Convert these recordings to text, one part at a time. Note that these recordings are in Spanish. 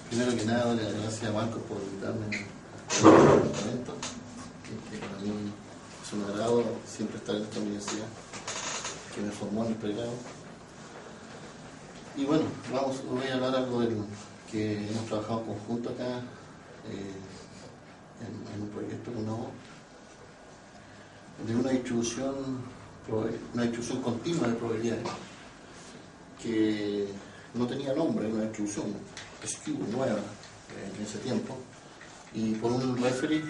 Primero que nada, doy las gracias a Marcos por invitarme a este departamento, que para mí es un agrado siempre estar en esta universidad que me formó en el pregrado. Y bueno, voy a hablar algo del que hemos trabajado en conjunto acá en un proyecto con UNAO, de una distribución continua de probabilidades que no tenía nombre, una distribución nueva en ese tiempo, y por un referee,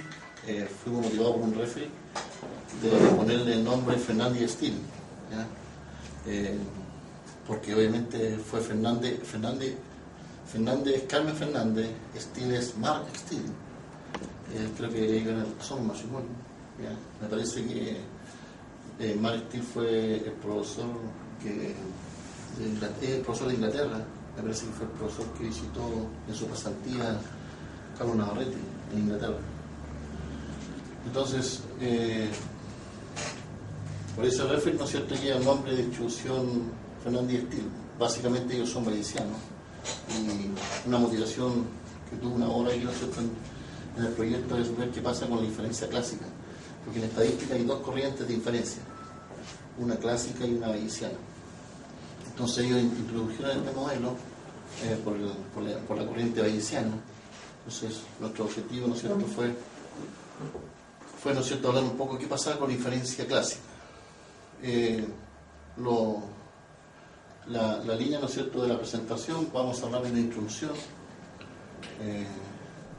fuimos motivados por un referee de ponerle el nombre Fernández Steel, porque obviamente fue Carmen Fernández, Steel es Mark Steel. Creo que ellos son un matrimonio. Me parece que Mark Steel fue el profesor de Inglaterra. Me parece que fue el profesor que visitó en su pasantía Carlos Navarrete en Inglaterra. Entonces, por ese referee, ¿no es cierto?, lleva el nombre de distribución Fernández Steel. Básicamente ellos son valencianos, y una motivación que tuvo una hora ahí, ¿no es cierto?, en el proyecto es ver qué pasa con la inferencia clásica, porque en estadística hay dos corrientes de inferencia, una clásica y una bayesiana. Entonces ellos introdujeron este modelo por la corriente bayesiana. Entonces nuestro objetivo, ¿no es cierto?, fue ¿no es cierto?, hablar un poco de qué pasaba con la inferencia clásica. La línea, ¿no es cierto?, de la presentación, vamos a hablar en la introducción,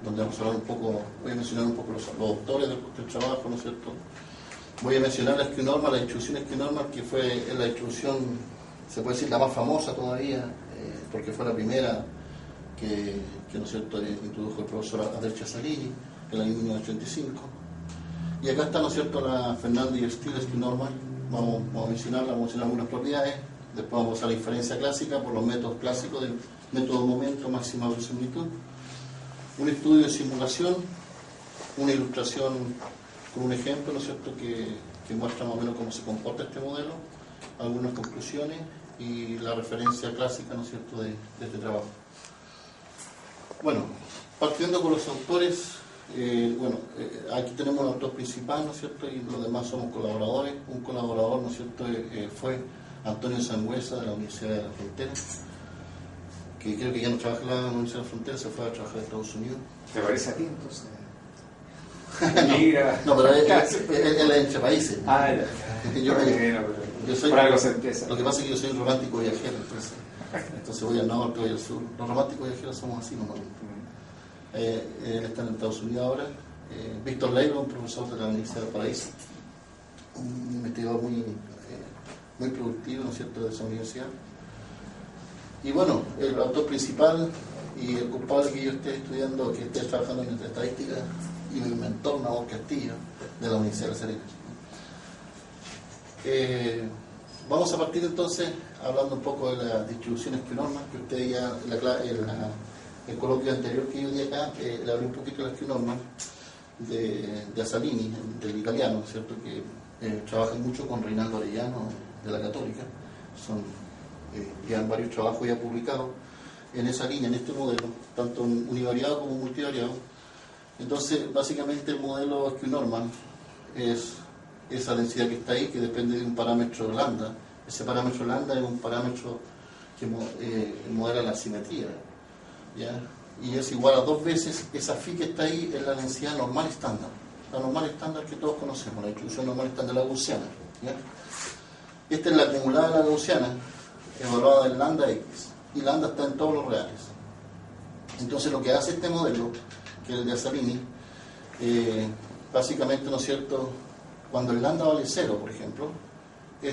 donde vamos a hablar un poco, voy a mencionar un poco los autores del trabajo, ¿no es cierto? Voy a mencionar la SQ-normal, la distribución SQ-normal, que fue la distribución, se puede decir, la más famosa todavía, porque fue la primera que ¿no es cierto?, introdujo el profesor Adel Ciasalini en el año 1985. Y acá está, ¿no es cierto?, la Fernández Steel SQ-normal. Vamos a mencionarla, vamos a mencionar algunas propiedades. Después vamos a usar la inferencia clásica por los métodos clásicos del método momento, máxima verosimilitud. Un estudio de simulación, una ilustración con un ejemplo, ¿no es cierto?, que muestra más o menos cómo se comporta este modelo, algunas conclusiones y la referencia clásica, ¿no es cierto?, de este trabajo. Bueno, partiendo con los autores, aquí tenemos un autor principal, ¿no es cierto?, y los demás somos colaboradores. Un colaborador, ¿no es cierto?, fue Antonio Sangüesa, de la Universidad de la Frontera, que creo que ya no trabaja en la Universidad de la Frontera, se fue a trabajar a Estados Unidos. ¿Te parece a ti entonces? no, pero él es entre países. Ah, yo soy, por algo se empieza. Lo que pasa es que yo soy un romántico viajero, entonces voy al norte, voy al sur. Los románticos viajeros somos así normalmente. Él está en Estados Unidos ahora. Víctor Leiva, un profesor de la Universidad del Paraíso, un investigador muy productivo, ¿no es cierto?, de esa universidad. Y bueno, el autor principal y el culpable que yo esté estudiando, que esté trabajando en estadística, y mi mentor, Nabor Castillo, de la Universidad de La Serena. Vamos a partir entonces hablando un poco de las distribuciones SQ-normal, que ustedes ya, el coloquio anterior que yo di acá, le hablé un poquito de la SQ-normal de Asalini, del italiano, ¿cierto?, que trabaja mucho con Reinaldo Arellano, de la Católica. Llevan varios trabajos ya publicados en esa línea, en este modelo, tanto univariado como multivariado. Entonces, básicamente el modelo SQ-normal es esa densidad que está ahí, que depende de un parámetro lambda. Ese parámetro lambda es un parámetro que modela la simetría, ¿ya? Y es igual a 2 veces esa phi que está ahí, es la densidad normal estándar. La normal estándar que todos conocemos, la distribución normal estándar de la gaussiana, ¿ya? Esta es la acumulada de la gaussiana, evaluada del lambda x, y lambda está en todos los reales. Entonces lo que hace este modelo, que es el de Asalini, básicamente, ¿no es cierto?, cuando el lambda vale 0, por ejemplo,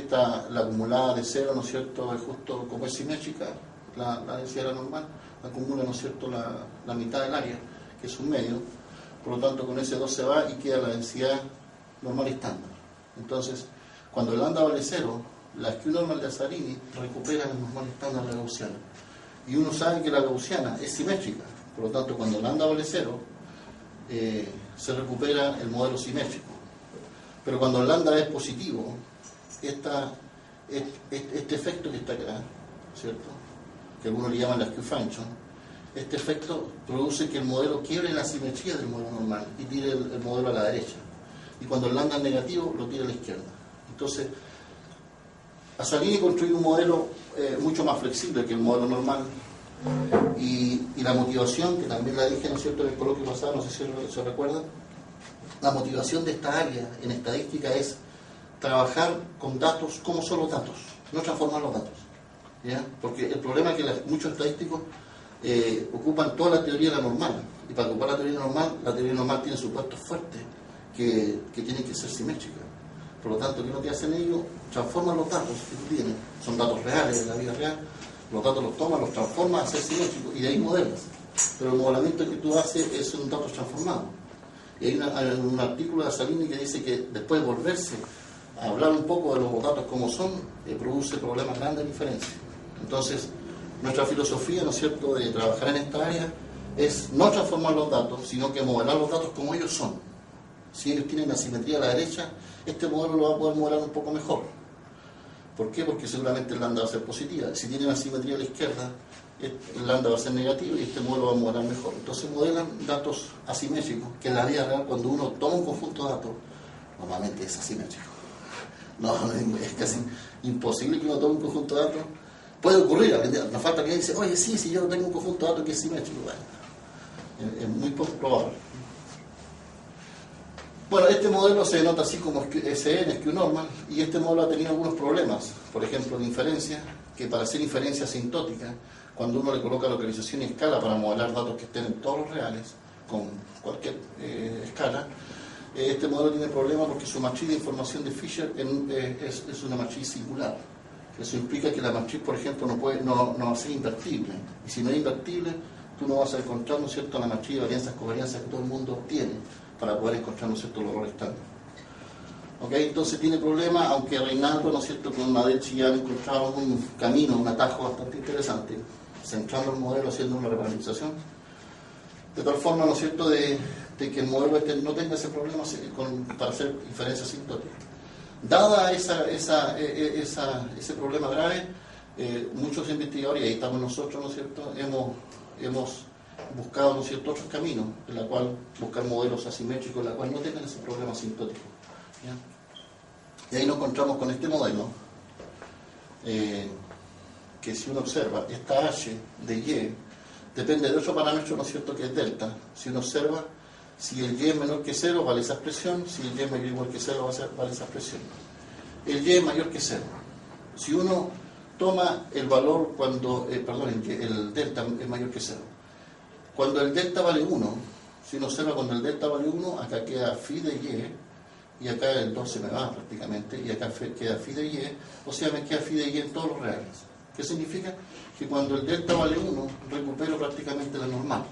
la acumulada de 0, ¿no es cierto?, es justo como es simétrica, la densidad normal, acumula, ¿no es cierto?, la mitad del área, que es un medio. Por lo tanto, con ese 2 se va y queda la densidad normal estándar. Entonces, cuando el lambda vale 0, la SQ-normal de Asalini recupera el normal estándar de la gaussiana. Y uno sabe que la gaussiana es simétrica. Por lo tanto, cuando el lambda vale 0, se recupera el modelo simétrico. Pero cuando el lambda es positivo, este efecto que está acá, ¿cierto?, que algunos le llaman la SQ-function, este efecto produce que el modelo quiebre la simetría del modelo normal y tire el modelo a la derecha. Y cuando el lambda es negativo, lo tira a la izquierda. Entonces, Asalini construyó un modelo mucho más flexible que el modelo normal. Y la motivación, que también la dije, ¿no es cierto?, en el coloquio pasado, no sé si se recuerdan, la motivación de esta área en estadística es trabajar con datos como son los datos, no transformar los datos, ¿ya? Porque el problema es que muchos estadísticos ocupan toda la teoría de la normal, y para ocupar la teoría normal tiene supuestos fuertes que tienen que ser simétricos. Por lo tanto, ¿qué es lo que hacen ellos? Transforman los datos que tú tienes, son datos reales de la vida real, los datos los toman, los transforman a ser simétricos y de ahí modelas. Pero el modelamiento que tú haces es un dato transformado. Y hay un artículo de Asalini que dice que después de volverse a hablar un poco de los datos como son, produce problemas grandes de inferencia. Entonces, nuestra filosofía, ¿no es cierto?, de trabajar en esta área es no transformar los datos, sino que modelar los datos como ellos son. Si ellos tienen asimetría a la derecha, este modelo lo va a poder modelar un poco mejor. ¿Por qué? Porque seguramente el lambda va a ser positiva. Si tienen asimetría a la izquierda, el lambda va a ser negativo y este modelo va a modelar mejor. Entonces modelan datos asimétricos, que en la vida real, cuando uno toma un conjunto de datos, normalmente es asimétrico. No, es casi imposible que uno tome un conjunto de datos. Puede ocurrir, nos falta que dice, oye, sí, si yo tengo un conjunto de datos que es simétrico. Bueno, es muy poco probable. Bueno, este modelo se denota así como SN, Skew Normal, y este modelo ha tenido algunos problemas, por ejemplo, de inferencia, que para hacer inferencia asintótica, cuando uno le coloca localización y escala para modelar datos que estén en todos los reales, con cualquier escala, este modelo tiene problemas porque su matriz de información de Fisher es una matriz singular. Eso implica que la matriz, por ejemplo, no va a ser invertible. Y si no es invertible, tú no vas a encontrar, ¿no es cierto?, la matriz de varianzas covarianzas que todo el mundo tiene para poder encontrar, ¿no es cierto?, los errores estándar. ¿Ok? Entonces tiene problemas, aunque Reinaldo, ¿no es cierto?, con Madech ya han encontrado un camino, un atajo bastante interesante, centrando el modelo, haciendo una repartización. De tal forma, ¿no es cierto?, de que el modelo no tenga ese problema para hacer inferencia asintótica. Dada ese problema grave, muchos investigadores, y ahí estamos nosotros, ¿no es cierto?, hemos buscado, ¿no es cierto?, otros caminos, en la cual buscar modelos asimétricos, en la cual no tengan ese problema asintótico, ¿ya? Y ahí nos encontramos con este modelo, que si uno observa, esta H de Y depende de otro parámetro, ¿no es cierto?, que es delta. Si uno observa, si el Y es menor que 0, vale esa expresión, si el Y es mayor o igual que 0, vale esa expresión. El Y es mayor que 0. Si uno toma el valor cuando, el delta es mayor que 0. Cuando el delta vale 1, si uno observa cuando el delta vale 1, acá queda phi de Y, y acá el 2 se me va prácticamente, y acá queda phi de Y, o sea, me queda phi de Y en todos los reales. ¿Qué significa? Que cuando el delta vale 1, recupero prácticamente la normal.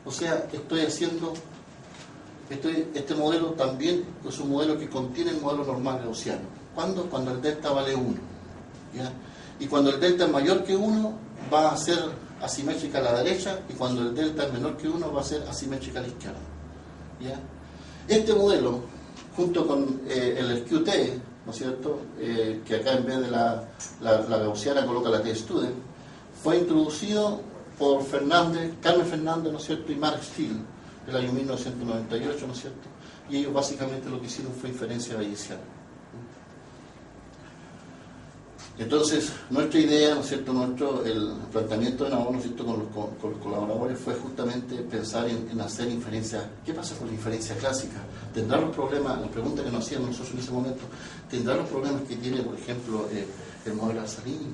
O sea, este modelo también es un modelo que contiene el modelo normal gaussiano. ¿Cuándo? Cuando el delta vale 1. ¿Ya? Y cuando el delta es mayor que 1, va a ser asimétrica a la derecha, y cuando el delta es menor que 1, va a ser asimétrica a la izquierda. ¿Ya? Este modelo, junto con el SQT, ¿no es cierto?, que acá en vez de la gaussiana coloca la T-Student, fue introducido por Carmen Fernández, ¿no es cierto?, y Mark Steele, del año 1998, ¿no es cierto?, y ellos básicamente lo que hicieron fue inferencia bayesiana. Entonces, nuestra idea, ¿no es cierto?, el planteamiento de Nahor, ¿no es cierto?, con los colaboradores fue justamente pensar en hacer inferencia. ¿Qué pasa con la inferencia clásica? ¿Tendrá los problemas, la pregunta que nos hacíamos nosotros en ese momento, tendrá los problemas que tiene, por ejemplo, el modelo Asalini?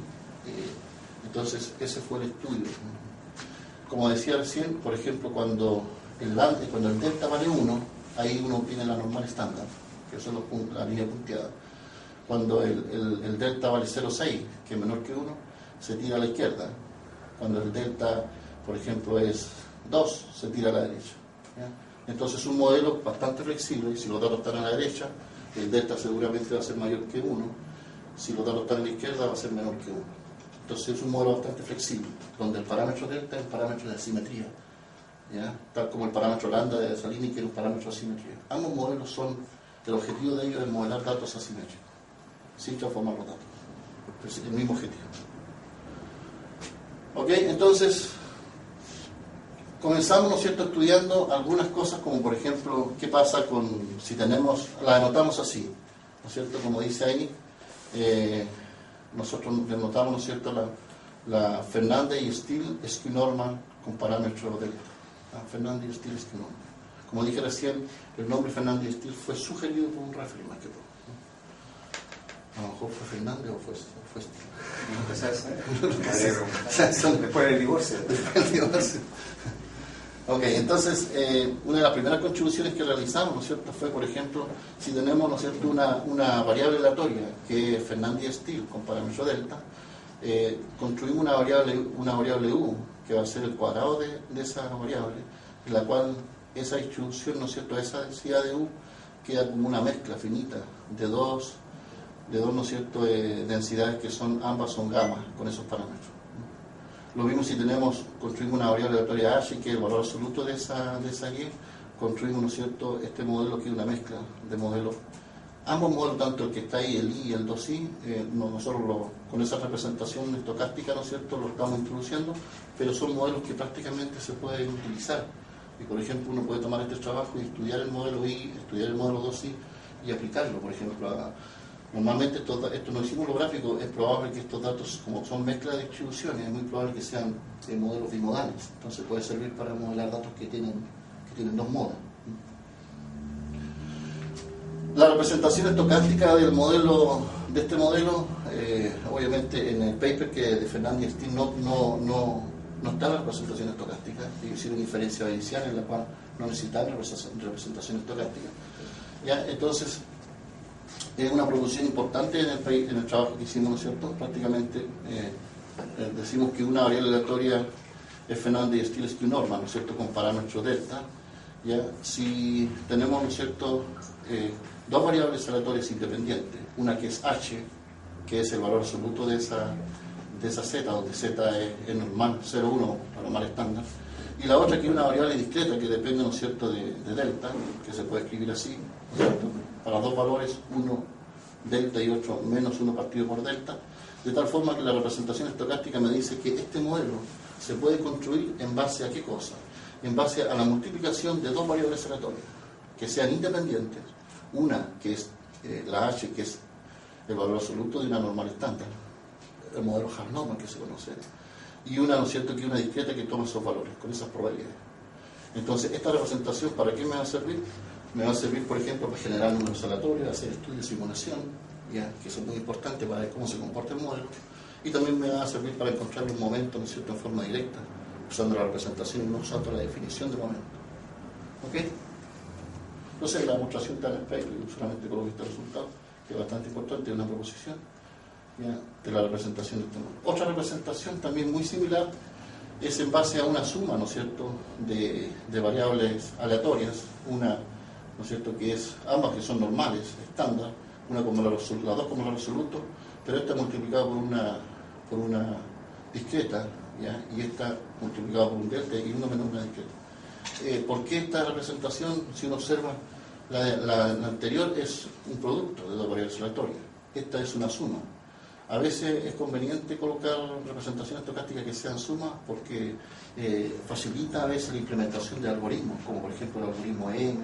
Entonces, ese fue el estudio. Como decía recién, por ejemplo, cuando el delta vale 1, ahí uno obtiene la normal estándar, que son la línea punteada. Cuando el delta vale 0,6, que es menor que 1, se tira a la izquierda. Cuando el delta, por ejemplo, es 2, se tira a la derecha. ¿Ya? Entonces es un modelo bastante flexible, y si los datos están a la derecha, el delta seguramente va a ser mayor que 1. Si los datos están a la izquierda, va a ser menor que 1. Entonces es un modelo bastante flexible, donde el parámetro delta es un parámetro de asimetría, ¿ya? Tal como el parámetro lambda de Asalini, que era un parámetro de asimetría. Ambos modelos el objetivo de ellos es modelar datos asimétricos, sin transformar los datos. Es el mismo objetivo. ¿Ok? Entonces, comenzamos, ¿no es cierto?, estudiando algunas cosas como por ejemplo, qué pasa con, si tenemos, la anotamos así, ¿no es cierto?, como dice ahí, nosotros denotamos, ¿no es cierto?, la Fernandez y Steele Skew Normal con parámetro delta. Fernandez y Steele Skew Normal. Como dije recién, el nombre Fernandez y Steele fue sugerido por un referee más que todo. A lo mejor fue Fernández o fue Steele. Después del divorcio. Ok, entonces, una de las primeras contribuciones que realizamos, ¿no es cierto?, fue, por ejemplo, si tenemos, ¿no es cierto?, una variable aleatoria que es Fernandez y Steele con parámetro delta, construimos una variable u, que va a ser el cuadrado de esa variable, en la cual esa distribución, ¿no es cierto?, esa densidad de u queda como una mezcla finita de dos, ¿no es cierto?, densidades que ambas son gamas con esos parámetros. Lo mismo si construimos una variable aleatoria h, que es el valor absoluto de esa y, construimos, ¿no es cierto?, este modelo que es una mezcla de modelos. Ambos modelos, tanto el que está ahí, el i y el 2i, nosotros con esa representación estocástica, ¿no es cierto?, lo estamos introduciendo, pero son modelos que prácticamente se pueden utilizar. Y por ejemplo, uno puede tomar este trabajo y estudiar el modelo i, estudiar el modelo 2i y aplicarlo. Por ejemplo, normalmente esto no hicimos lo gráfico, es probable que estos datos, como son mezclas de distribuciones, es muy probable que sean modelos bimodales. Entonces puede servir para modelar datos que tienen dos modos. La representación estocástica de este modelo, obviamente en el paper que de Fernandez y Steele no está la representación estocástica, ellos hicieron inferencia bayesiana en la cual no necesitaban representación estocástica. ¿Ya? Entonces, es una producción importante en el trabajo que hicimos, ¿no es cierto? Prácticamente decimos que una variable aleatoria es Fernandez y Steele Skew Normal, ¿no es cierto?, con parámetro delta. ¿Ya? Si tenemos, ¿no es cierto?, dos variables aleatorias independientes, una que es h, que es el valor absoluto de esa z, donde z es normal, 0,1, normal estándar, y la otra que es una variable discreta que depende, ¿no es cierto?, de delta, que se puede escribir así, ¿no es cierto?, para dos valores, uno delta y otro menos 1 partido por delta, de tal forma que la representación estocástica me dice que este modelo se puede construir en base a ¿qué cosa? En base a la multiplicación de dos variables aleatorias que sean independientes, una que es la h, que es el valor absoluto de una normal estándar, el modelo Hart-Norman que se conoce, y una, ¿no es cierto?, que es una discreta que toma esos valores con esas probabilidades. Entonces, esta representación, ¿para qué me va a servir? Me va a servir, por ejemplo, para generar números aleatorios, hacer estudios de simulación, ¿ya?, que son muy importantes para ver cómo se comporta el modelo, y también me va a servir para encontrar un momento, ¿no es cierto?, en forma directa, usando la representación y no usando la definición de momento. ¿Ok? Entonces, la demostración está en el paper, y solamente coloco este resultado, que es bastante importante, es una proposición, ¿ya?, de la representación de este modelo. Otra representación también muy similar es en base a una suma, ¿no es cierto?, de variables aleatorias, una, ¿no es cierto?, que es ambas que son normales, estándar, una como las dos como valor absoluto, pero esta multiplicada por una discreta, ¿ya?, y esta multiplicada por un delta y uno menos una discreta. ¿Por qué esta representación? Si uno observa, la anterior es un producto de dos variables aleatorias, esta es una suma. A veces es conveniente colocar representaciones estocásticas que sean sumas porque facilita a veces la implementación de algoritmos, como por ejemplo el algoritmo EM,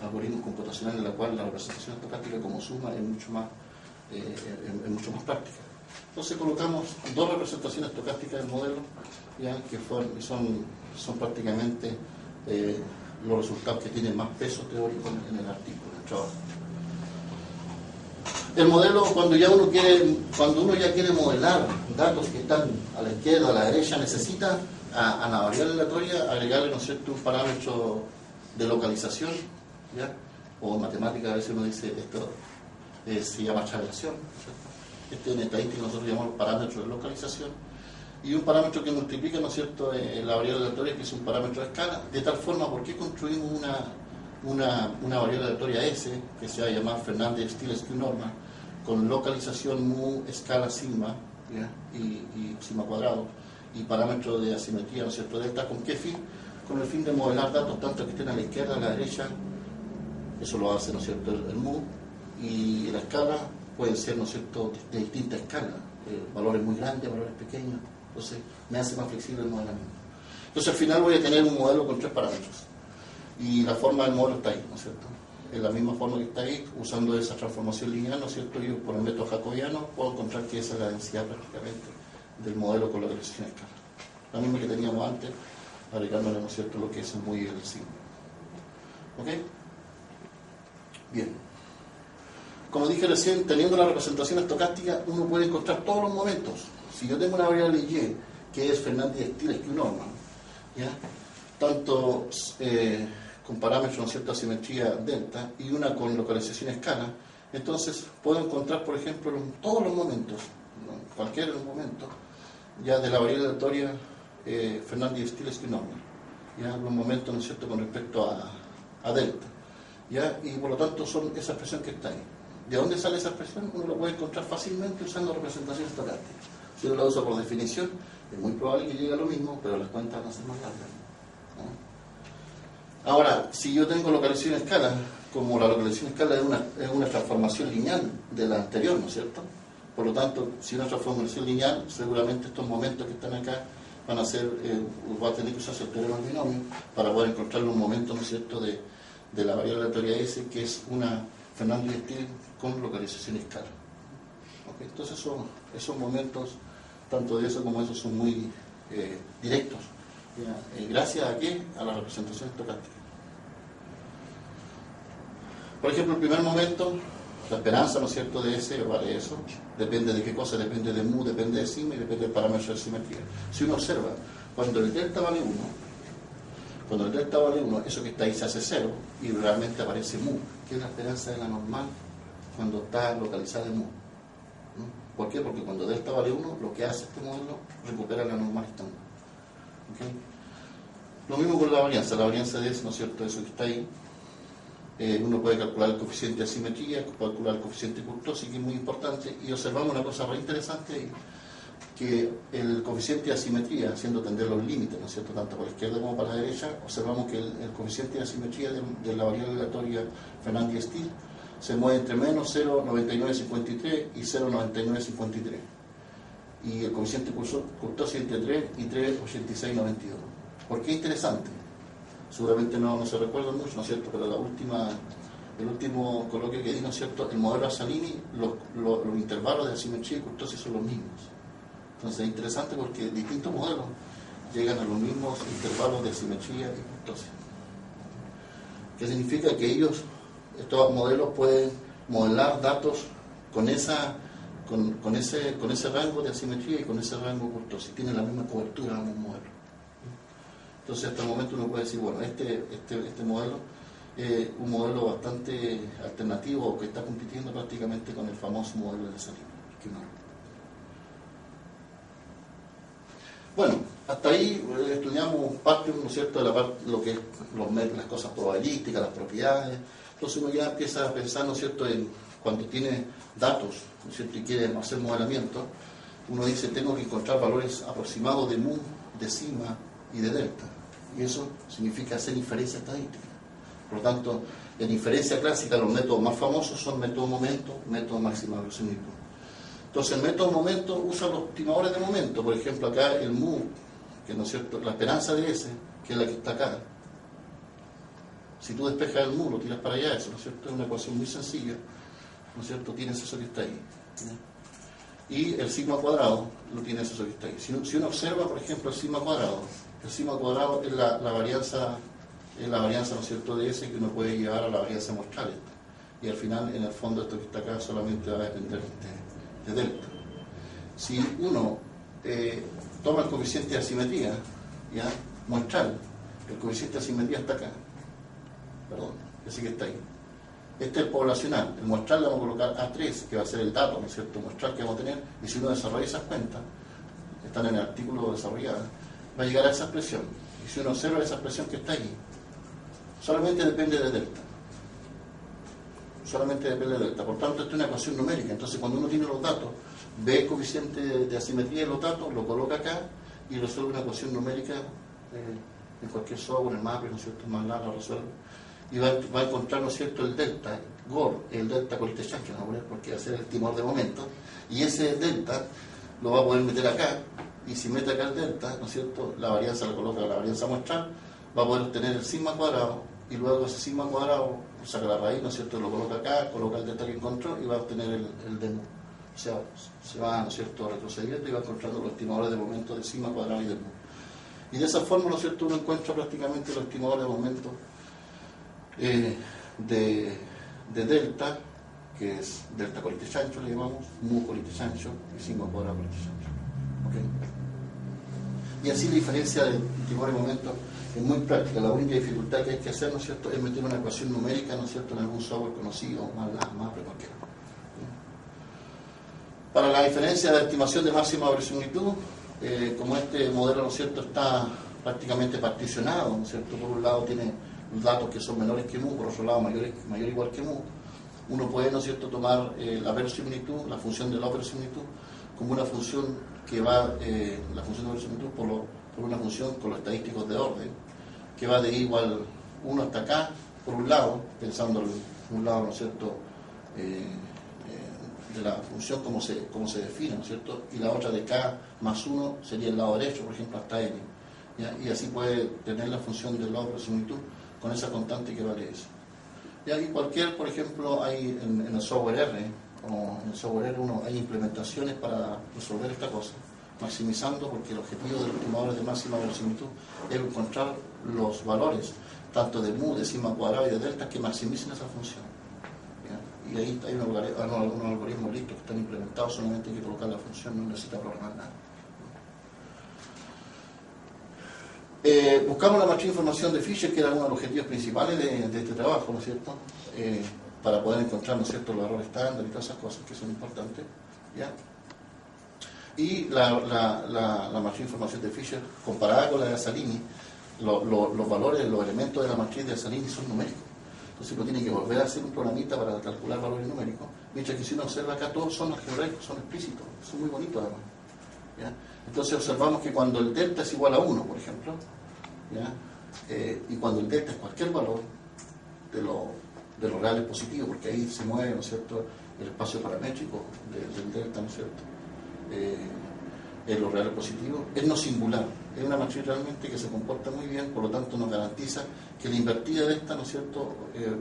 algoritmos computacionales en la cual la representación estocástica como suma es mucho más práctica. Entonces colocamos dos representaciones estocásticas del modelo, ¿ya?, que son prácticamente los resultados que tienen más peso teórico en el artículo, en el trabajo. El modelo, cuando uno ya quiere modelar datos que están a la izquierda, a la derecha, necesita a la variable aleatoria agregarle, ¿no es cierto?, un parámetro de localización, ¿ya?, o en matemática a veces uno dice esto se llama travelación, ¿cierto? En estadística nosotros llamamos parámetro de localización, y un parámetro que multiplica, ¿no es cierto?, la variable aleatoria, que es un parámetro de escala, de tal forma, ¿por qué construimos una variable aleatoria S, que se va a llamar Fernandez y Steele Skew Normal, con localización mu, escala sigma, ¿ya?, y sigma cuadrado, y parámetro de asimetría, ¿no es cierto?, delta? ¿Con qué fin? Con el fin de modelar datos tanto que estén a la izquierda, a la derecha, eso lo hace, ¿no es cierto?, el mu, y la escala pueden ser, ¿no es cierto?, de distinta escala, valores muy grandes, valores pequeños, entonces me hace más flexible el modelamiento. Entonces al final voy a tener un modelo con 3 parámetros. Y la forma del modelo está ahí, ¿no es cierto? En la misma forma que está ahí, usando esa transformación lineal, ¿no es cierto? Yo por el método jacobiano puedo encontrar que esa es la densidad prácticamente del modelo con localización escalar. La misma que teníamos antes, agregándole, ¿no es cierto?, lo que es muy el signo. ¿Ok? Bien. Como dije recién, teniendo la representación estocástica, uno puede encontrar todos los momentos. Si yo tengo una variable y, que es Fernandez-Stiles Q-normal, ¿ya? Tanto con parámetros, ¿no es cierto?, asimetría delta y una con localización escala, entonces puedo encontrar, por ejemplo, todos los momentos, ¿no?, cualquier momento, ya de la variable aleatoria Fernandez-Stiles Q-normal, ya los momentos, ¿no es cierto?, con respecto a delta, ya, y por lo tanto son esa expresión que está ahí. ¿De dónde sale esa expresión? Uno lo puede encontrar fácilmente usando representación estocástica. Si uno la usa por definición, es muy probable que llegue a lo mismo, pero las cuentas van a ser más largas, ¿no? Ahora, si yo tengo localización escala, como la localización escala es una transformación lineal de la anterior, ¿no es cierto? Por lo tanto, si una transformación lineal, seguramente estos momentos que están acá van a ser, va a tener que usarse el teorema del binomio para poder encontrar un momento, ¿no es cierto?, de la variable aleatoria S, que es una Fernandez-Stiles con localización escala. ¿Okay? Entonces esos momentos, tanto de eso como eso, son muy directos. ¿Gracias a qué? A la representación estocástica. Por ejemplo, el primer momento, la esperanza, ¿no es cierto?, de S vale eso. Depende de qué cosa, depende de mu, depende de sigma y depende del parámetro de simetría. Si uno observa, cuando el delta vale 1, eso que está ahí se hace 0 y realmente aparece mu, que es la esperanza de la normal cuando está localizada en mu. ¿No? ¿Por qué? Porque cuando delta vale 1, lo que hace este modelo recupera la normal estándar. ¿Okay? Lo mismo con la varianza de eso, ¿no es cierto?, eso que está ahí. Uno puede calcular el coeficiente de asimetría, calcular el coeficiente de kurtosis, que es muy importante, y observamos una cosa muy interesante ahí, que el coeficiente de asimetría, haciendo tender los límites, ¿no es cierto?, tanto para la izquierda como para la derecha, observamos que el coeficiente de asimetría de la variable aleatoria Fernandez-Stiles se mueve entre menos 0,9953 y 0,9953. Y el coeficiente kurtosis entre 3 y 3,8692. ¿Por qué interesante? Seguramente no se recuerda mucho, ¿no es cierto?, pero el último coloquio que di, ¿no es cierto?, el modelo Assalini, los intervalos de asimetría y kurtosis son los mismos. Entonces es interesante porque distintos modelos llegan a los mismos intervalos de asimetría y kurtosis. ¿Qué significa? Que estos modelos pueden modelar datos con ese rango de asimetría y con ese rango de kurtosis. Tienen la misma cobertura en un modelo. Entonces hasta el momento uno puede decir, bueno, este modelo es un modelo bastante alternativo que está compitiendo prácticamente con el famoso modelo de Assalini. Bueno, hasta ahí estudiamos parte, ¿no es cierto?, de lo que es las cosas probabilísticas, las propiedades. Entonces uno ya empieza a pensar, ¿no es cierto?, en cuando tiene datos, ¿no es cierto?, y quiere hacer modelamiento, uno dice, tengo que encontrar valores aproximados de mu, de sigma y de delta. Y eso significa hacer inferencia estadística. Por lo tanto, en inferencia clásica los métodos más famosos son método momento, método máxima aproximación. Entonces el método momento usa los estimadores de momento. Por ejemplo, acá el mu, que, ¿no es cierto?, la esperanza de S, que es la que está acá. Si tú despejas el mu, lo tiras para allá, eso, ¿no es cierto?, es una ecuación muy sencilla, ¿no es cierto?, tienes eso que está ahí, ¿no? Y el sigma cuadrado lo tienes eso que está ahí. Si uno observa, por ejemplo, el sigma cuadrado es la varianza, ¿no es cierto?, de S, que uno puede llevar a la varianza muestral. Y al final, en el fondo, esto que está acá solamente va a depender de delta. Si uno toma el coeficiente de asimetría, ¿ya?, muestral, el coeficiente de asimetría está acá, perdón, ese que está ahí. Este es el poblacional, el muestral le vamos a colocar A3, que va a ser el dato, ¿no es cierto?, muestral que vamos a tener, y si uno desarrolla esas cuentas, que están en el artículo desarrollado, va a llegar a esa expresión. Y si uno observa esa expresión que está ahí, solamente depende de delta. Solamente depende de delta. Por tanto, esto es una ecuación numérica. Entonces, cuando uno tiene los datos, ve el coeficiente de asimetría de los datos, lo coloca acá y resuelve una ecuación numérica en cualquier software, en Mapper, ¿no es cierto?, más larga, lo resuelve. Y va a encontrar, ¿no es cierto?, el delta GOR, el delta Coltechan, que vamos a poner porque va a ser el estimador de momento, y ese delta lo va a poder meter acá y si mete acá el delta, ¿no es cierto?, la varianza la coloca, la varianza muestral, va a poder obtener el sigma cuadrado, y luego ese sigma cuadrado saca la raíz, ¿no es cierto?, lo coloca acá, coloca el delta que encontró y va a obtener el de mu. O sea, se va, ¿no es cierto?, retrocediendo y va encontrando los estimadores de momento de sigma cuadrado y de mu. Y de esa forma, ¿no es cierto?, uno encuentra prácticamente los estimadores de momento de delta, que es delta colite chancho, le llamamos, mu colite chancho y sigma cuadrado colite chancho. ¿Okay? Y así la diferencia del estimador de momento es muy práctica. La única dificultad que hay que hacer, ¿no es cierto?, es meter una ecuación numérica, ¿no es cierto?, en algún software conocido, más cualquiera. Para la diferencia de estimación de máxima verosimilitud, como este modelo, ¿no es cierto?, está prácticamente particionado, ¿no es cierto?, por un lado tiene datos que son menores que mu, por otro lado mayor igual que mu, uno puede, ¿no es cierto?, tomar la verosimilitud, la función de la verosimilitud, como una función que va, la función de verosimilitud por una función con los estadísticos de orden, que va de i igual 1 hasta acá, por un lado, pensando en un lado, ¿no es cierto?, de la función como se define, ¿no es cierto?, y la otra de k más 1 sería el lado derecho, por ejemplo, hasta n, ¿ya? Y así puede tener la función del lado de verosimilitud con esa constante que vale eso. ¿Ya? Y cualquier, por ejemplo, hay en el software R, o en el software R hay implementaciones para resolver esta cosa, maximizando, porque el objetivo de los estimadores de máxima verosimilitud es encontrar los valores, tanto de mu, de sigma cuadrado y de delta, que maximicen esa función. Y ahí hay algunos algoritmos listos que están implementados, solamente hay que colocar la función, no necesita programar nada. Buscamos la matriz de información de Fisher, que era uno de los objetivos principales de este trabajo, ¿no es cierto?, para poder encontrar, ¿no es cierto?, los errores estándar y todas esas cosas que son importantes, ¿ya? Y la matriz de información de Fisher, comparada con la de Salini, los valores, los elementos de la matriz de Salini son numéricos. Entonces uno tiene que volver a hacer un programita para calcular valores numéricos, mientras que si uno observa acá todos son algebraicos, son explícitos, son muy bonitos además, ¿ya? Entonces observamos que cuando el delta es igual a 1, por ejemplo, ¿ya?, y cuando el delta es cualquier valor de los reales positivos, porque ahí se mueve, ¿no es cierto?, el espacio paramétrico del delta, ¿no es cierto?, en los reales positivos, es no singular, es una matriz realmente que se comporta muy bien, por lo tanto nos garantiza que la invertida de esta, ¿no es cierto?,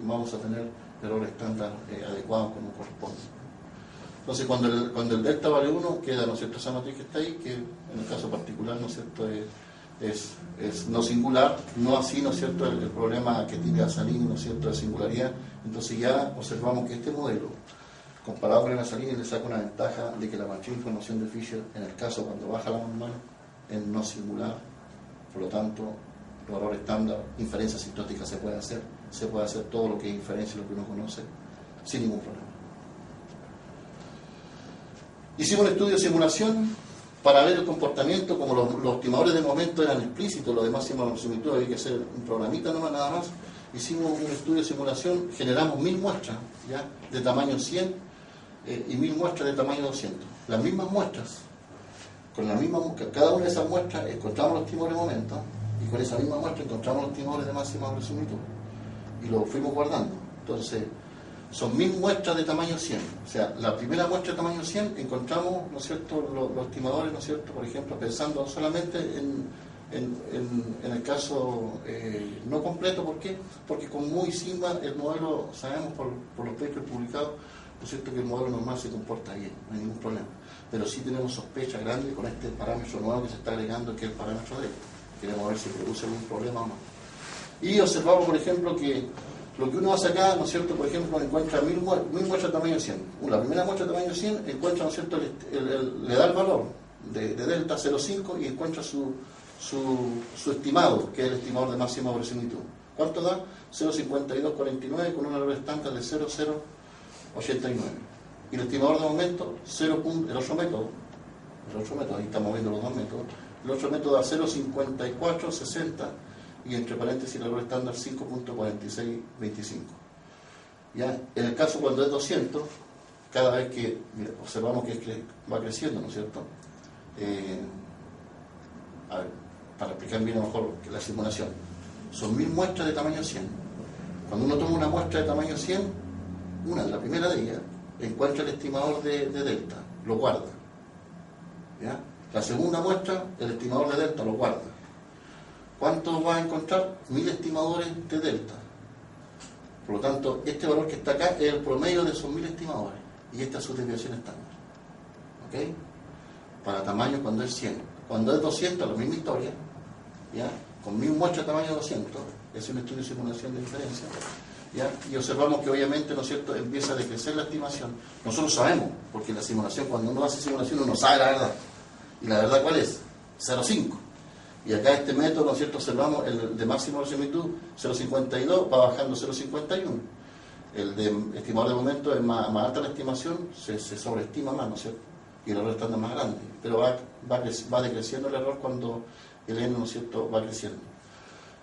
vamos a tener error estándar adecuado como corresponde. Entonces cuando el delta vale 1, queda, ¿no es cierto?, esa matriz que está ahí, que en el caso particular, ¿no es cierto?, es no singular, no así, ¿no es cierto?, el problema que tiene Salini, ¿no es cierto?, de singularidad. Entonces ya observamos que este modelo, comparado con el Salini, le saca una ventaja de que la matriz de información de Fisher, en el caso cuando baja la normal, es no singular, por lo tanto, los errores estándar, inferencia asintótica se puede hacer todo lo que es inferencia, lo que uno conoce, sin ningún problema. Hicimos un estudio de simulación para ver el comportamiento, como los estimadores de momento eran explícitos, los de máxima verosimilitud había que hacer un programita nomás, nada más. Hicimos un estudio de simulación, generamos 1000 muestras, ¿ya?, de tamaño 100 y 1000 muestras de tamaño 200. Las mismas muestras, cada una de esas muestras encontramos los estimadores de momento, y con esa misma muestra encontramos los estimadores de máxima verosimilitud, y los fuimos guardando. Entonces, son 1000 muestras de tamaño 100. O sea, la primera muestra de tamaño 100 encontramos, ¿no es cierto?, los estimadores, ¿no es cierto?, por ejemplo, pensando solamente en el caso no completo. ¿Por qué? Porque con mu y sigma el modelo, sabemos por los papers publicados, ¿no es cierto?, que el modelo normal se comporta bien, no hay ningún problema. Pero sí tenemos sospecha grande con este parámetro nuevo que se está agregando, que es el parámetro D. Queremos ver si produce algún problema o no. Y observamos, por ejemplo, que lo que uno hace acá, ¿no es cierto?, por ejemplo, encuentra 1000 muestras de tamaño 100. La primera muestra de tamaño 100 encuentra, ¿no es cierto?, le da el valor de delta 0,5 y encuentra su estimado, que es el estimador de máxima verosimilitud. ¿Cuánto da? 0,5249 con un error estándar de 0,089. Y el estimador de momento, el otro método, ahí estamos viendo los dos métodos, el otro método da 0,5460 y entre paréntesis el error estándar 5.4625. ¿Ya? En el caso cuando es 200, cada vez que observamos que va creciendo, ¿no es cierto? A ver, para explicar bien a lo mejor la simulación, son 1000 muestras de tamaño 100. Cuando uno toma una muestra de tamaño 100, la primera de ellas, encuentra el estimador de delta, lo guarda, ¿ya?, La segunda muestra, el estimador de delta lo guarda. ¿Cuánto va a encontrar? 1000 estimadores de delta. Por lo tanto, este valor que está acá es el promedio de esos 1000 estimadores. Y esta es su desviación estándar. ¿Ok? Para tamaño cuando es 100. Cuando es 200, la misma historia. ¿Ya? Con 1000 muestras de tamaño 200. Es un estudio de simulación de diferencia. ¿Ya? Y observamos que obviamente, ¿no es cierto?, empieza a decrecer la estimación. Nosotros sabemos, porque en la simulación, cuando uno hace simulación, uno sabe la verdad. ¿Y la verdad cuál es? 0,5. Y acá este método, ¿no es cierto?, observamos el de máxima verosimilitud 0,52, va bajando 0,51. El de estimador de momento es más alta la estimación, se sobreestima más, ¿no es cierto?, y el error estándar más grande. Pero va decreciendo el error cuando el N, ¿no es cierto?, va creciendo.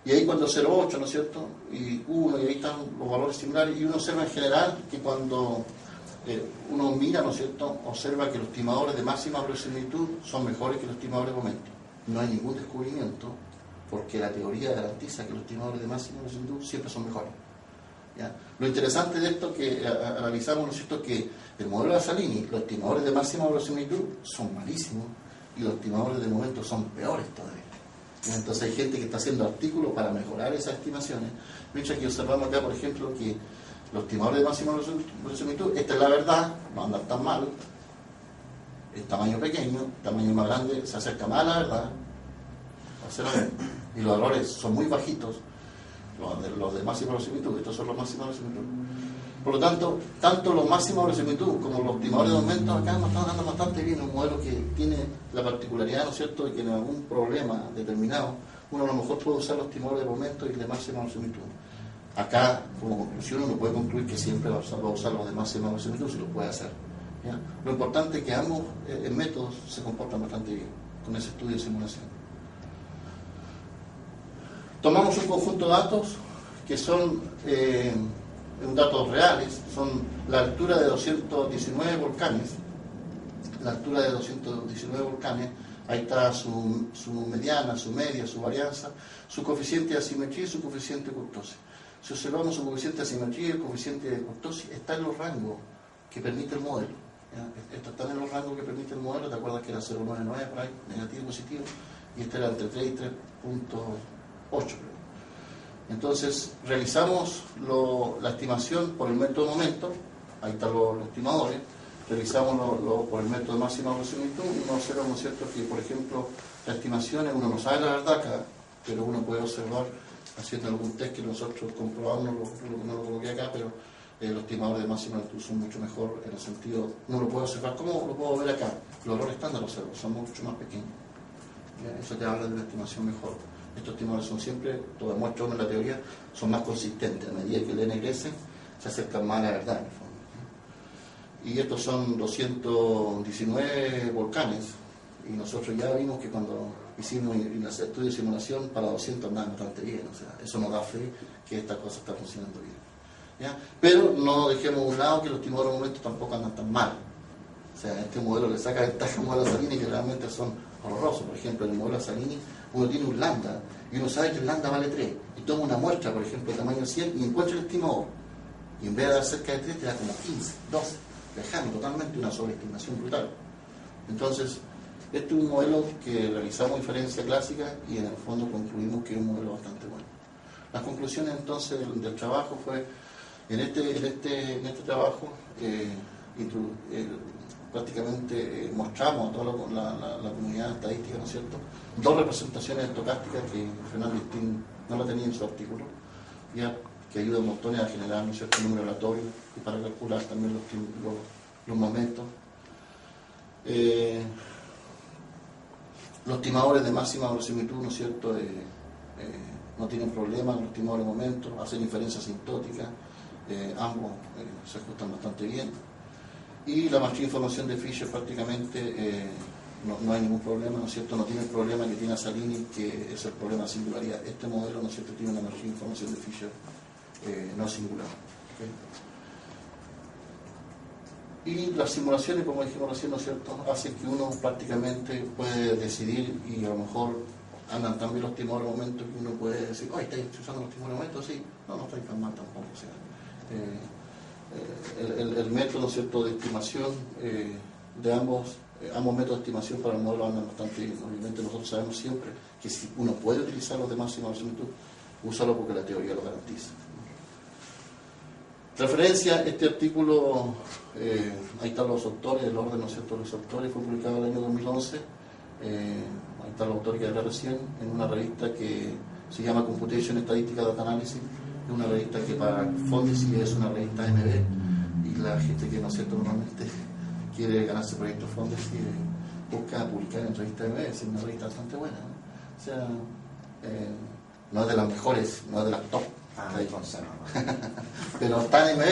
Y ahí cuando 0,8, ¿no es cierto?, y 1, y ahí están los valores similares, y uno observa en general que cuando uno mira, ¿no es cierto?, observa que los estimadores de máxima verosimilitud son mejores que los estimadores de momento. No hay ningún descubrimiento, porque la teoría garantiza que los estimadores de máxima verosimilitud siempre son mejores. ¿Ya? Lo interesante de esto que analizamos, ¿no es cierto?, que el modelo de Salini, los estimadores de máxima verosimilitud son malísimos, y los estimadores de momento son peores todavía. Entonces hay gente que está haciendo artículos para mejorar esas estimaciones, mientras que observamos acá, por ejemplo, que los estimadores de máxima verosimilitud, esta es la verdad, no andan tan mal, el tamaño pequeño, el tamaño más grande se acerca más a la verdad, y los valores son muy bajitos, los de máxima verosimilitud, estos son los máximos verosimilitud. Por lo tanto, tanto los máximos verosimilitud como los estimadores de aumento acá nos están dando bastante bien, un modelo que tiene la particularidad, ¿no es cierto?, de que en algún problema determinado uno a lo mejor puede usar los estimadores de aumento y de máxima verosimilitud. Acá, como conclusión, uno puede concluir que siempre va a usar los de máxima verosimilitud si lo puede hacer. ¿Ya? Lo importante es que ambos métodos se comportan bastante bien con ese estudio de simulación. Tomamos un conjunto de datos que son datos reales, son la altura de 219 volcanes, ahí está su mediana, su media, su varianza, su coeficiente de asimetría y su coeficiente de kurtosis. Si observamos su coeficiente de asimetría y el coeficiente de kurtosis, está en los rangos que permite el modelo. Estos están en los rangos que permite el modelo. ¿Te acuerdas que era 0,99 por ahí, negativo, positivo? Y este era entre 3 y 3,8. Entonces, realizamos la estimación por el método de momento, ahí están los estimadores, realizamos por el método de máxima verosimilitud, y uno observa, ¿no es cierto?, que, por ejemplo, las estimaciones, uno no sabe la verdad acá, pero uno puede observar, haciendo algún test que nosotros comprobamos, no lo coloqué acá, pero los estimadores de máxima verosimilitud son mucho mejor en el sentido, uno lo puede observar, ¿cómo lo puedo ver acá? Los errores estándar son mucho más pequeños. ¿Ya? Eso te habla de una estimación mejor. Estos estimadores son siempre, todas muestras uno en la teoría, son más consistentes. A medida que el N crece, se acercan más a la verdad, en el fondo. Y estos son 219 volcanes, y nosotros ya vimos que cuando hicimos el estudio de simulación, para 200 andaban bastante bien. O sea, eso nos da fe que esta cosa está funcionando bien. ¿Ya? Pero no dejemos a un lado que los estimadores de momento tampoco andan tan mal. O sea, este modelo le saca ventaja al modelo Salini, que realmente son horrorosos. Por ejemplo, en el modelo Salini uno tiene un lambda y uno sabe que el lambda vale 3 y toma una muestra, por ejemplo, de tamaño 100 y encuentra el estimador, y en vez de dar cerca de 3 te da como 15, 12, dejando totalmente una sobreestimación brutal. Entonces, este es un modelo que realizamos diferencia clásica y en el fondo concluimos que es un modelo bastante bueno. Las conclusiones entonces del trabajo fue, en este trabajo prácticamente mostramos a toda la comunidad estadística, ¿no es cierto?, dos representaciones estocásticas que Fernández Tin no la tenía en su artículo, ya, que ayudan montones a generar, ¿no es cierto?, número aleatorio y para calcular también los momentos. Los estimadores de máxima verosimilitud, ¿no es cierto?, no tienen problemas, los estimadores de momentos, hacen inferencia asintótica, ambos se ajustan bastante bien. Y la maestría de información de Fisher prácticamente no hay ningún problema, ¿no es cierto?, no tiene el problema que tiene Salini, que es el problema de singularidad. Este modelo, ¿no es cierto?, tiene una maestría de información de Fisher no singular. ¿Okay? Y las simulaciones, como dijimos recién, ¿no es cierto?, hacen que uno prácticamente puede decidir, y a lo mejor andan también los estimadores de momento, que uno puede decir, ¡ay, estáis usando los estimadores de momento! Sí, no estáis tan mal tampoco. O sea, el método, ¿no es cierto?, de estimación de ambos ambos métodos de estimación para el modelo andan bastante bien. Obviamente nosotros sabemos siempre que si uno puede utilizar los de máxima verosimilitud, úsalo porque la teoría lo garantiza. Referencia, este artículo, ahí están los autores, el orden, ¿no es cierto?, de los autores, fue publicado en el año 2011, ahí está el autor que hablé recién, en una revista que se llama Computation Estadística Data Analysis, es una revista que para Fondesit es una revista MB, y la gente que, ¿no es cierto?, normalmente quiere ganarse proyectos Fondesit busca publicar en revista MB, es una revista bastante buena, ¿no? O sea, no es de las mejores, no es de las top, pero está en MB.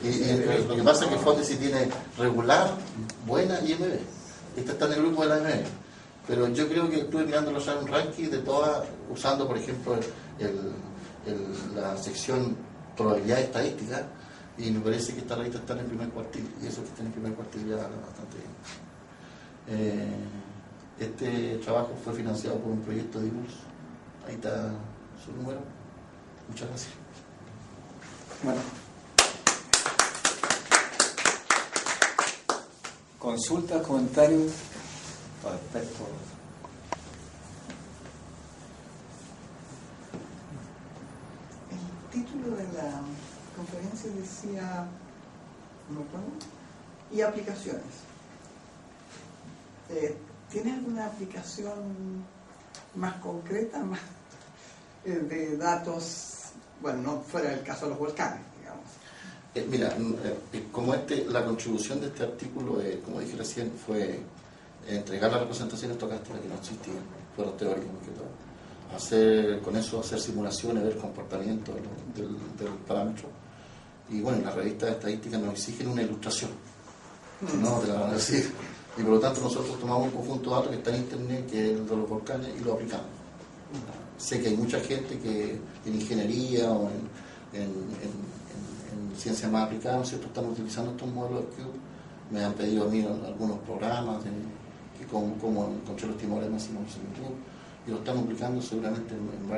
Y lo que pasa es que Fondesit tiene regular, buena y MB. Esta está en el grupo de la MB. Pero yo creo que estuve mirando los ranking de todas, usando por ejemplo la sección probabilidad estadística, y me parece que esta revista está en el primer cuartil, y eso que está en el primer cuartil ya bastante bien. Este trabajo fue financiado por un proyecto de IBUS. Ahí está su número. Muchas gracias. Bueno. Consultas, comentarios respecto. El título de la conferencia decía, ¿no me acuerdo? Y aplicaciones. ¿Tienes alguna aplicación más concreta, más de datos, bueno, no fuera el caso de los volcanes, digamos? Mira, como la contribución de este artículo, como dije recién, fue entregar las representaciones estocásticas que no existían, fueron teóricas más que todo, con eso hacer simulaciones, ver comportamiento del parámetro, y bueno, las revistas de estadística nos exigen una ilustración, no te la van a decir, y por lo tanto nosotros tomamos un conjunto de datos que está en internet, que es el de los volcanes, y lo aplicamos. Sé que hay mucha gente que en ingeniería o en ciencia más aplicada, ¿no es cierto?, están utilizando estos modelos de Cube. Me han pedido a mí algunos programas que como encontré los timores de máxima verosimilitud, y lo estamos aplicando seguramente en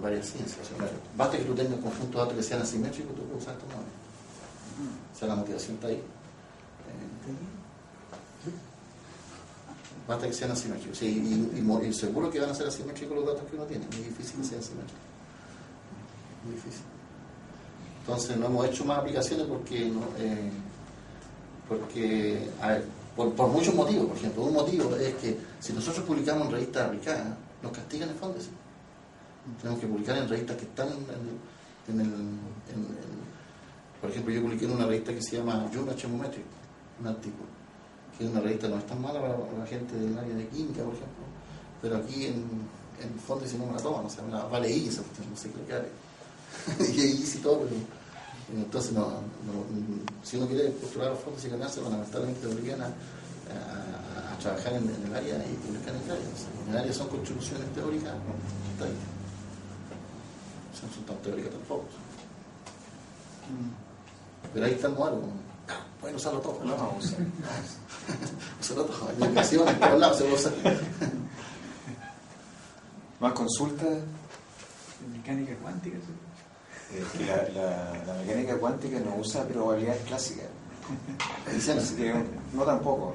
varias ciencias. O sea, basta que tú tengas conjuntos de datos que sean asimétricos, tú puedes usar estos modelos. O sea, la motivación está ahí. Basta que sean asimétricos. Sí, y seguro que van a ser asimétricos los datos que uno tiene. Muy difícil que sean asimétricos. Muy difícil. Entonces no hemos hecho más aplicaciones porque a ver, por muchos motivos. Por ejemplo, un motivo es que si nosotros publicamos en revistas aplicadas, nos castigan en Fondesit. Tenemos que publicar en revistas que están por ejemplo, yo publiqué en una revista que se llama Journal Chemometric, un artículo, que es una revista no es tan mala para la gente del área de química, por ejemplo, pero aquí en Fondesit no me la toman, o sea, me la vale I esa cuestión, no sé qué le y sí todo, pero entonces si uno quiere postular a Fondesit y ganarse, lamentablemente te obligan a trabajar en el área y publicar en el área. O sea, en el área son contribuciones teóricas, no, está ahí. O sea, no son tan teóricas tampoco. Pero ahí está el modelo. Pueden usarlo todo. No, usarlo todo. En educación, en todos lados se puede usar. ¿Más consultas? Mecánica cuántica, ¿sí? Que la mecánica cuántica no usa probabilidades clásicas. Así que no tampoco.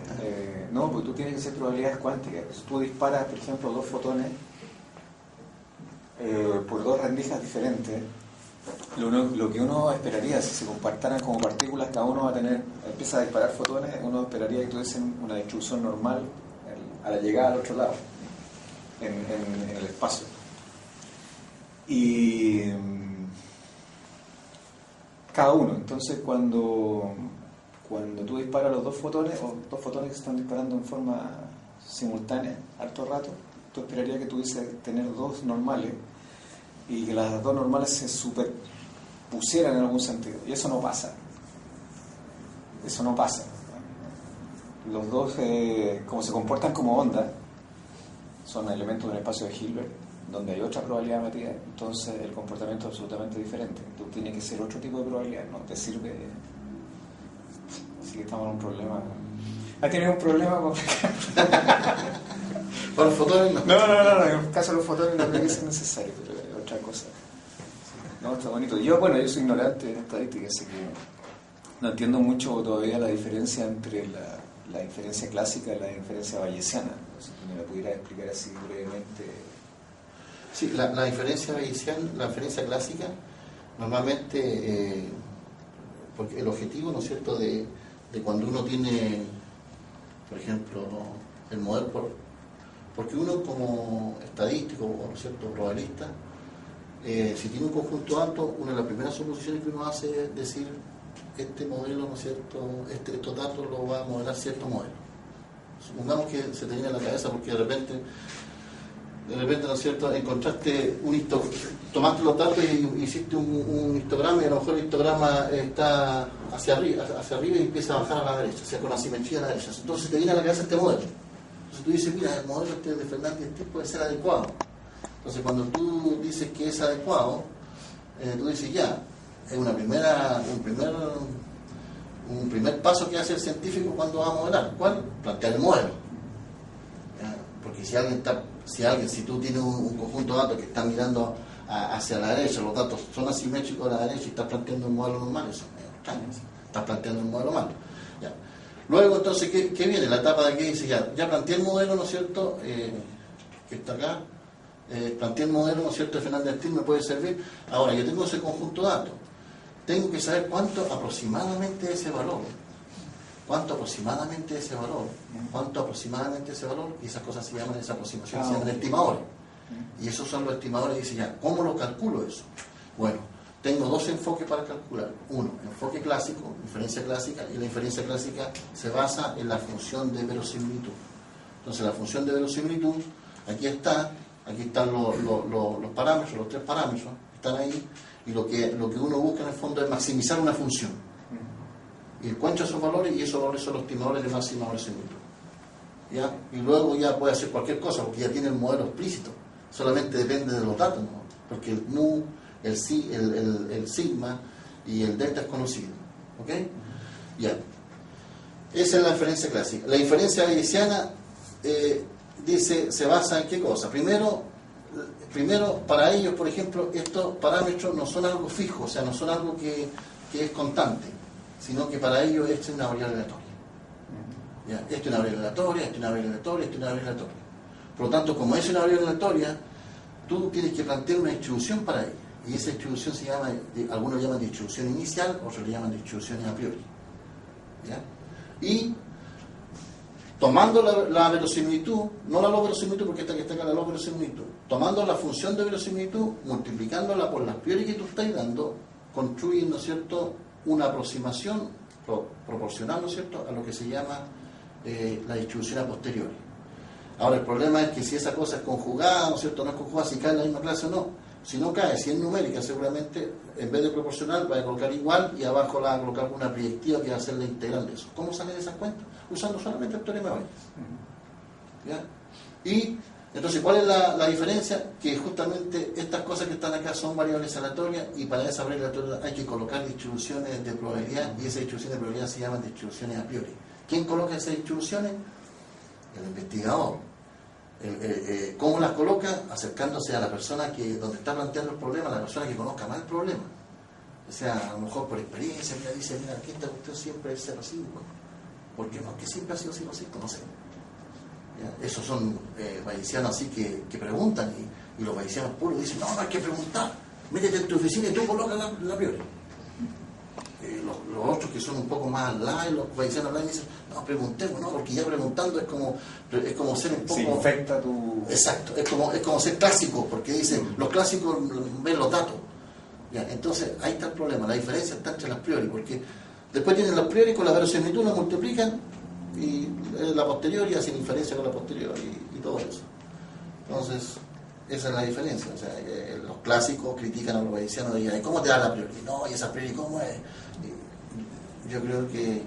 No, porque tú tienes que hacer probabilidades cuánticas. Si tú disparas, por ejemplo, 2 fotones por 2 rendijas diferentes, lo que uno esperaría, si se compartaran como partículas, cada uno empieza a disparar fotones, uno esperaría que tuviesen una distribución normal a la llegada al otro lado, en el espacio. Y cada uno, entonces cuando tú disparas los 2 fotones, o 2 fotones que se están disparando en forma simultánea, harto rato, tú esperarías que tuviese tener 2 normales, y que las 2 normales se superpusieran en algún sentido, y eso no pasa. Los 2, como se comportan como ondas, son elementos de un espacio de Hilbert, donde hay otra probabilidad metida, entonces el comportamiento es absolutamente diferente. Tú tienes que ser otro tipo de probabilidad, no te sirve. Así que estamos en un problema. ¿Has tenido un problema con ¿Para los fotones? No, en el caso de los fotones no creo que sea necesario, pero es otra cosa. No, está bonito. Yo soy ignorante en estadística, así que no entiendo mucho todavía la diferencia entre la inferencia clásica y la inferencia bayesiana. Si me lo pudiera explicar así brevemente. Sí, la inferencia bayesiana, la inferencia clásica, normalmente, porque el objetivo, ¿no es cierto?, de cuando uno tiene, por ejemplo, el modelo, porque uno como estadístico, ¿no es cierto?, probabilista, si tiene un conjunto alto, una de las primeras suposiciones que uno hace es decir, este modelo, ¿no es cierto?, estos datos lo va a modelar cierto modelo. Supongamos que se te viene a la cabeza porque de repente, ¿no es cierto?, encontraste tomaste los datos y hiciste un histograma, y a lo mejor el histograma está hacia arriba y empieza a bajar a la derecha, o sea, con asimetría a la derecha. Entonces te viene a la cabeza este modelo. Entonces tú dices, mira, el modelo de Fernández puede ser adecuado. Entonces cuando tú dices que es adecuado, tú dices ya, es un primer paso que hace el científico cuando va a modelar. ¿Cuál? Plantear el modelo. ¿Ya? Porque si tú tienes un conjunto de datos que están mirando hacia la derecha, los datos son asimétricos a la derecha y estás planteando un modelo normal, eso es medio extraño, estás planteando un modelo malo. ¿Ya? Luego entonces, ¿qué viene? La etapa de que dice ya planteé el modelo, ¿no es cierto?, que está acá, planteé el modelo, ¿no es cierto?, de Fernández me puede servir. Ahora, yo tengo ese conjunto de datos, tengo que saber cuánto aproximadamente ese valor, y esas cosas se llaman, esa aproximación se llaman estimadores. Y esos son los estimadores, y dice ya, ¿cómo lo calculo eso? Bueno, tengo dos enfoques para calcular. Uno, enfoque clásico, inferencia clásica, y la inferencia clásica se basa en la función de verosimilitud. Entonces la función de verosimilitud, aquí están los parámetros, los tres parámetros, están ahí, y lo que uno busca en el fondo es maximizar una función. Y encuentra esos valores, y esos valores son los estimadores de máxima verosimilitud. ¿Ya? Y luego ya puede hacer cualquier cosa, porque ya tiene el modelo explícito. Solamente depende de los datos, ¿no? Porque el mu, el sigma y el delta es conocido. ¿Ok? Ya. Esa es la inferencia clásica. La inferencia bayesiana dice, se basa en qué cosa. Primero, para ellos, por ejemplo, estos parámetros no son algo fijo, o sea, no son algo que es constante, sino que para ellos esto es una variable aleatoria. ¿Ya? Esto es una variable aleatoria, esto es una variable aleatoria, esto es una variable aleatoria. Por lo tanto, como es una variable aleatoria, tú tienes que plantear una distribución para ella. Y esa distribución se llama, algunos llaman distribución inicial, otros le llaman distribuciones a priori. ¿Ya? Y tomando la verosimilitud, no la verosimilitud, porque esta que está acá la verosimilitud, tomando la función de verosimilitud, multiplicándola por las priori que tú estás dando, construyen, ¿no es cierto?, una aproximación proporcional, ¿no es cierto?, a lo que se llama la distribución a posteriori. Ahora, el problema es que si esa cosa es conjugada, ¿no es cierto?, no es conjugada, si cae en la misma clase o no. Si no cae, si es numérica, seguramente en vez de proporcional va a colocar igual, y abajo la va a colocar una proyectiva que va a ser la integral de eso. ¿Cómo sale de esas cuentas? Usando solamente el teorema de Bayes. ¿Ya? Y entonces, ¿cuál es la diferencia? Que justamente estas cosas que están acá son variables aleatorias, y para esa variable aleatoria hay que colocar distribuciones de probabilidad, y esas distribuciones de probabilidad se llaman distribuciones a priori. ¿Quién coloca esas distribuciones? El investigador. ¿Cómo las coloca? Acercándose a la persona donde está planteando el problema, a la persona que conozca más el problema. O sea, a lo mejor por experiencia, mira, dice, mira, aquí esta cuestión siempre es 0,5. ¿Por qué no? Que siempre ha sido 0,5, no sé. ¿Ya? Esos son bayesianos así que preguntan, y los bayesianos puros dicen, no hay que preguntar, métete en tu oficina y tú colocas la priori. Los otros que son un poco más light, los bayesianos light, dicen, no, preguntemos, no, porque ya preguntando es como ser un poco... Se infecta tu... Exacto, es como ser clásico, porque dicen, los clásicos ven los datos. ¿Ya? Entonces, ahí está el problema, la diferencia está entre las priori, porque después tienen las priori, con la verosimilitud la multiplican, y la posterior, y hacen inferencia con la posterior, y todo eso. Entonces, esa es la diferencia. O sea, los clásicos critican a los bayesianos y dicen, ¿cómo te da la priori? No, y esa priori, ¿cómo es? Yo creo que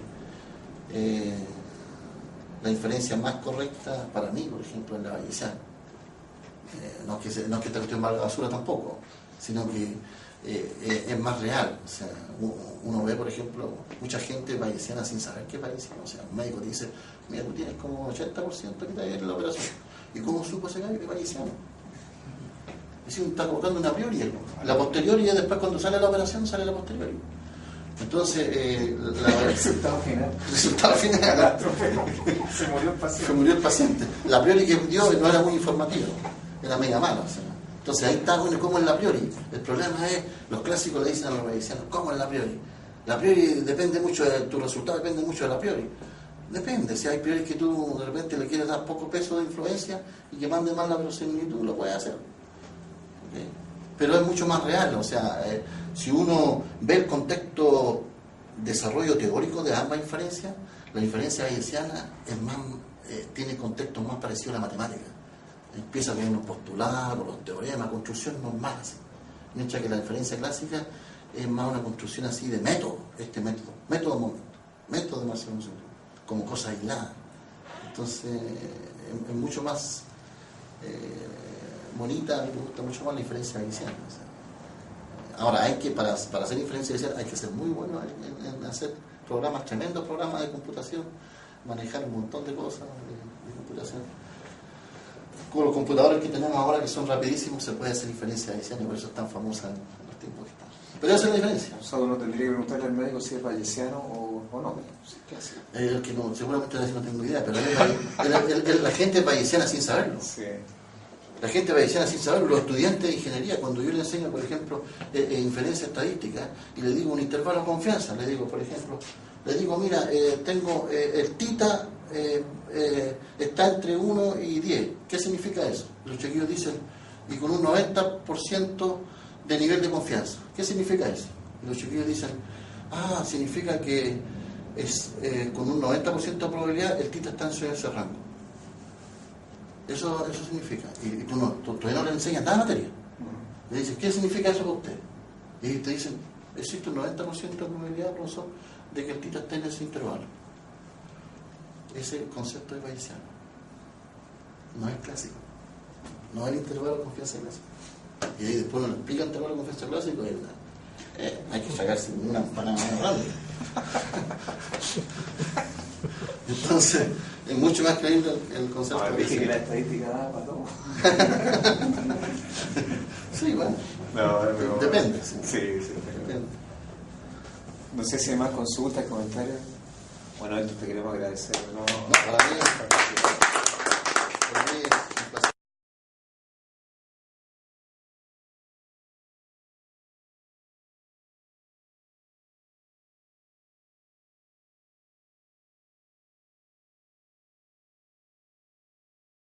la inferencia más correcta para mí, por ejemplo, es la bayesiana. No es que esta cuestión valga basura tampoco, sino que es más real. O sea, uno ve, por ejemplo, mucha gente bayesiana sin saber qué es bayesiano. O sea, un médico te dice, mira, tú tienes como 80% que te va a ir en la operación. ¿Y cómo supo ese gallo que es bayesiano? Es decir, está colocando una priori. La posteriori, y después cuando sale la operación, sale la posteriori. Entonces, Resultado final. resultado final, Se murió el se paciente. murió el paciente. La a priori que dio no era muy informativa, era mega mala. O sea. Entonces ahí está, bueno, ¿cómo es la a priori? El problema es, los clásicos le dicen a los bayesianos, ¿cómo es la a priori? La a priori depende mucho de tu resultado, depende mucho de la a priori. Depende, si hay a priori que tú de repente le quieres dar poco peso de influencia y que mande más la verosimilitud, lo puedes hacer. ¿Okay? Pero es mucho más real, o sea, si uno ve el contexto desarrollo teórico de ambas inferencias, la inferencia bayesiana es más, tiene contextos más parecidos a la matemática. Empieza con unos postulados, con los teoremas, construcciones normales, mientras que la inferencia clásica es más una construcción así de método, método de Marciano Seguro, como cosa aislada. Entonces es mucho más bonita, me gusta mucho más la inferencia bayesiana. O sea. Ahora, hay que, para hacer inferencia bayesiana hay que ser muy bueno en hacer programas, tremendos programas de computación, manejar un montón de cosas de computación. Con los computadores que tenemos ahora, que son rapidísimos, se puede hacer inferencia bayesiana y por eso es tan famosa en los tiempos que están. Pero esa es la diferencia. O sea, uno tendría que preguntarle al médico si es bayesiano o no. Sí, clásico. Que no, seguramente no tengo idea, pero la gente es bayesiana sin saberlo. Sí. La gente bayesiana sin saberlo. Los estudiantes de ingeniería, cuando yo le enseño, por ejemplo, inferencia estadística, y le digo un intervalo de confianza, le digo, por ejemplo, mira, tengo el tita está entre 1 y 10. ¿Qué significa eso? Los chiquillos dicen, y con un 90% de nivel de confianza. ¿Qué significa eso? Y los chiquillos dicen, significa que es con un 90% de probabilidad el tita está en ese rango. Eso significa. Y tú todavía no le enseñas nada de materia. Le dices, ¿qué significa eso para usted? Y te dicen, existe un 90% de probabilidad, profesor, de que el tita esté en ese intervalo. Ese concepto es bayesiano. No es clásico. No es el intervalo de confianza clásico. Y ahí después uno le explica el intervalo de confianza clásico y hay que sacarse una empanada más grande. Entonces, es mucho más creíble el concepto de dije que la bayesiano. estadística da para todo. Sí, bueno. No, Depende. Sí. Sí. Depende. No sé si hay más consultas, comentarios. Bueno, esto te queremos agradecer. No, para mí es